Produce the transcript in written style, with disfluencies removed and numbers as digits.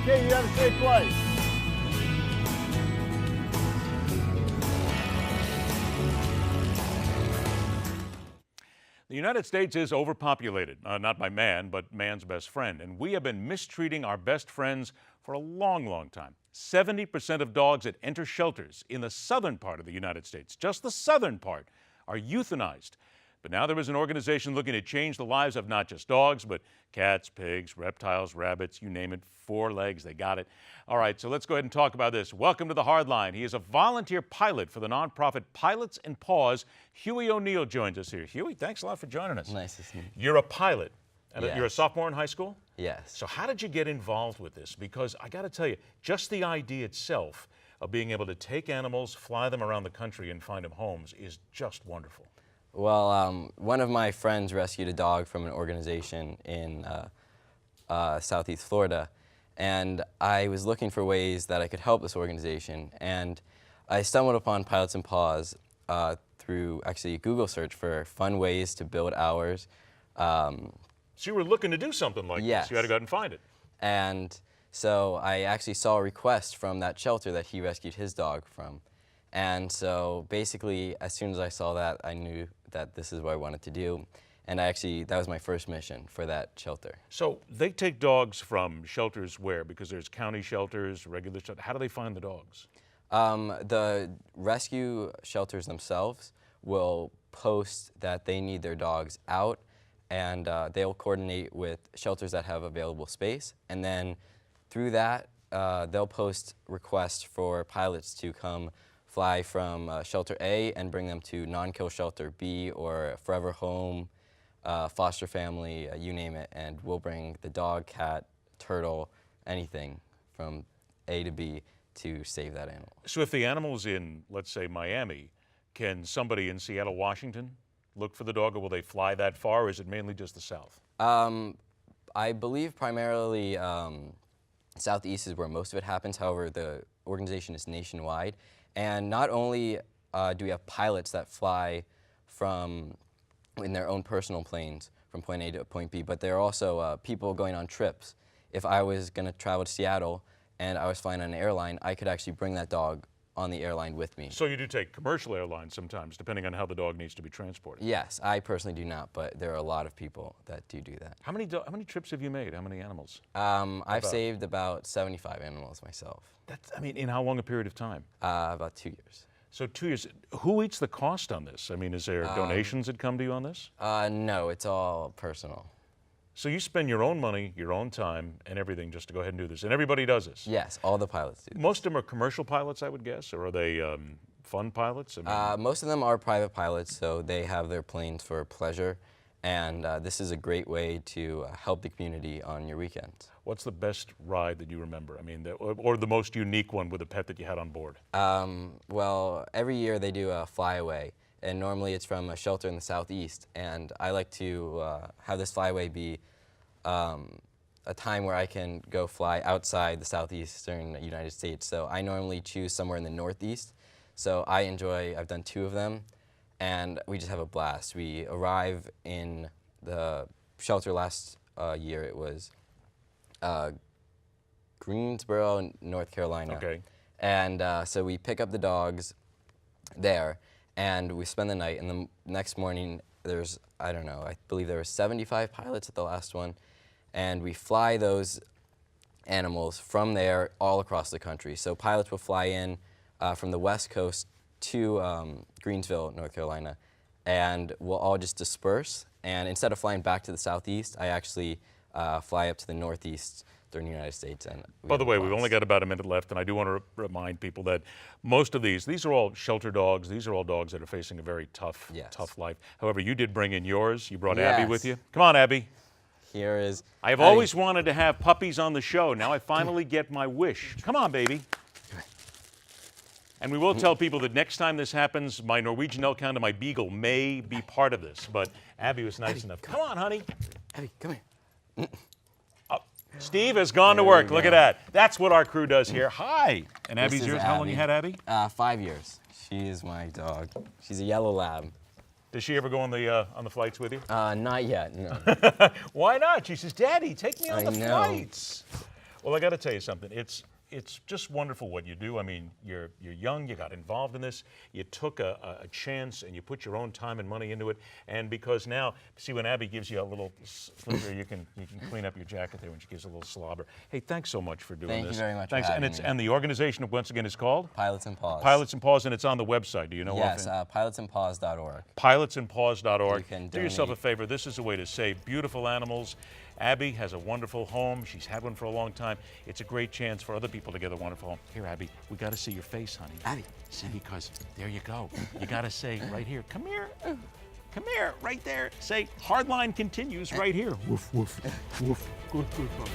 Okay, you have a safe flight. The United States is overpopulated, not by man, but man's best friend. And we have been mistreating our best friends for a long, long time. 70% of dogs that enter shelters in the southern part of the United States, just the southern part, are euthanized. But now there is an organization looking to change the lives of not just dogs, but cats, pigs, reptiles, rabbits, you name it, 4 legs, they got it. All right, so let's go ahead and talk about this. Welcome to the Hardline. He is a volunteer pilot for the nonprofit Pilots N Paws. Huey O'Neill joins us here. Huey, thanks a lot for joining us. Nice to see you. You're a pilot. And Yes. You're a sophomore in high school? Yes. So how did you get involved with this? Because I got to tell you, just the idea itself of being able to take animals, fly them around the country, and find them homes is just wonderful. Well, one of my friends rescued a dog from an organization in Southeast Florida, and I was looking for ways that I could help this organization, and I stumbled upon Pilots N Paws through actually a Google search for fun ways to build hours. So you were looking to do something like Yes. this. You had to go out and find it. And so I actually saw a request from that shelter that he rescued his dog from. And so basically, as soon as I saw that, I knew that this is what I wanted to do. And that was my first mission for that shelter. So they take dogs from shelters where? Because there's county shelters, regular shelters. How do they find the dogs? The rescue shelters themselves will post that they need their dogs out, and they'll coordinate with shelters that have available space. And then through that, they'll post requests for pilots to come fly from shelter A and bring them to non-kill shelter B or forever home, foster family, you name it, and we'll bring the dog, cat, turtle, anything from A to B to save that animal. So if the animal's in, let's say, Miami, can somebody in Seattle, Washington look for the dog, or will they fly that far, or is it mainly just the South? I believe primarily Southeast is where most of it happens. However, the organization is nationwide. And not only do we have pilots that fly in their own personal planes from point A to point B, but there are also people going on trips. If I was going to travel to Seattle and I was flying on an airline, I could actually bring that dog on the airline with me. So you do take commercial airlines sometimes, depending on how the dog needs to be transported? Yes, I personally do not, but there are a lot of people that do that. How many trips have you made? How many animals? I've saved about 75 animals myself. In how long a period of time? About 2 years. So 2 years. Who eats the cost on this? I mean, is there donations that come to you on this? No, it's all personal. So you spend your own money, your own time, and everything just to go ahead and do this, and everybody does this? Yes, all the pilots do. Most of them are commercial pilots, I would guess, or are they fun pilots? Most of them are private pilots, so they have their planes for pleasure, and this is a great way to help the community on your weekends. What's the best ride that you remember? I mean, or the most unique one with a pet that you had on board? Well, every year they do a flyaway, and normally it's from a shelter in the Southeast, and I like to have this flyaway be a time where I can go fly outside the southeastern United States. So I normally choose somewhere in the Northeast. So I've done 2 of them, and we just have a blast. We arrive in the shelter last year. It was Greensboro, North Carolina. Okay. And so we pick up the dogs there, and we spend the night, and the next morning there's, I don't know, I believe there were 75 pilots at the last one, and we fly those animals from there all across the country. So pilots will fly in from the West Coast to Greensville, North Carolina, and we'll all just disperse, and instead of flying back to the Southeast, I actually fly up to the Northeast during the United States. And by the way, we've only got about a minute left, and I do want to remind people that most of these are all shelter dogs. These are all dogs that are facing a very tough life. However, you did bring in yours. You brought Abby with you. Come on, Abby. Here is I've always wanted to have puppies on the show. Now I finally get my wish. Come on, baby. And we will tell people that next time this happens, my Norwegian elk hound and my beagle may be part of this. But Abby was nice enough. Come on, honey. Abby, come here. Steve has gone to work. Look at that. That's what our crew does here. Hi. And This Abby's is yours. How long Abby. you had Abby? 5 years. She is my dog. She's a yellow lab. Does she ever go on the flights with you? Not yet, no. Why not? She says, Daddy, take me on the know. flights. Well, I got to tell you something. It's just wonderful what you do. I mean, you're young, you got involved in this, you took a chance and you put your own time and money into it. And because now, see, when Abby gives you a little slipper, you can clean up your jacket there when she gives a little slobber. Hey, thanks so much for doing Thank this. you very much Thanks. for having me. And the organization once again is called Pilots and Paws. Pilots and Paws, and it's on the website. Do you know? Yes, pilotsandpaws.org. Pilotsandpaws.org. You can Do yourself a donate. favor. This is a way to save beautiful animals. Abby has a wonderful home. She's had one for a long time. It's a great chance for other people to get a wonderful home. Here, Abby, we got to see your face, honey. Abby. See, because there you go. You got to say right here, come here. Come here, right there. Say, hardline continues right here. Woof, woof, woof. Good, good, good.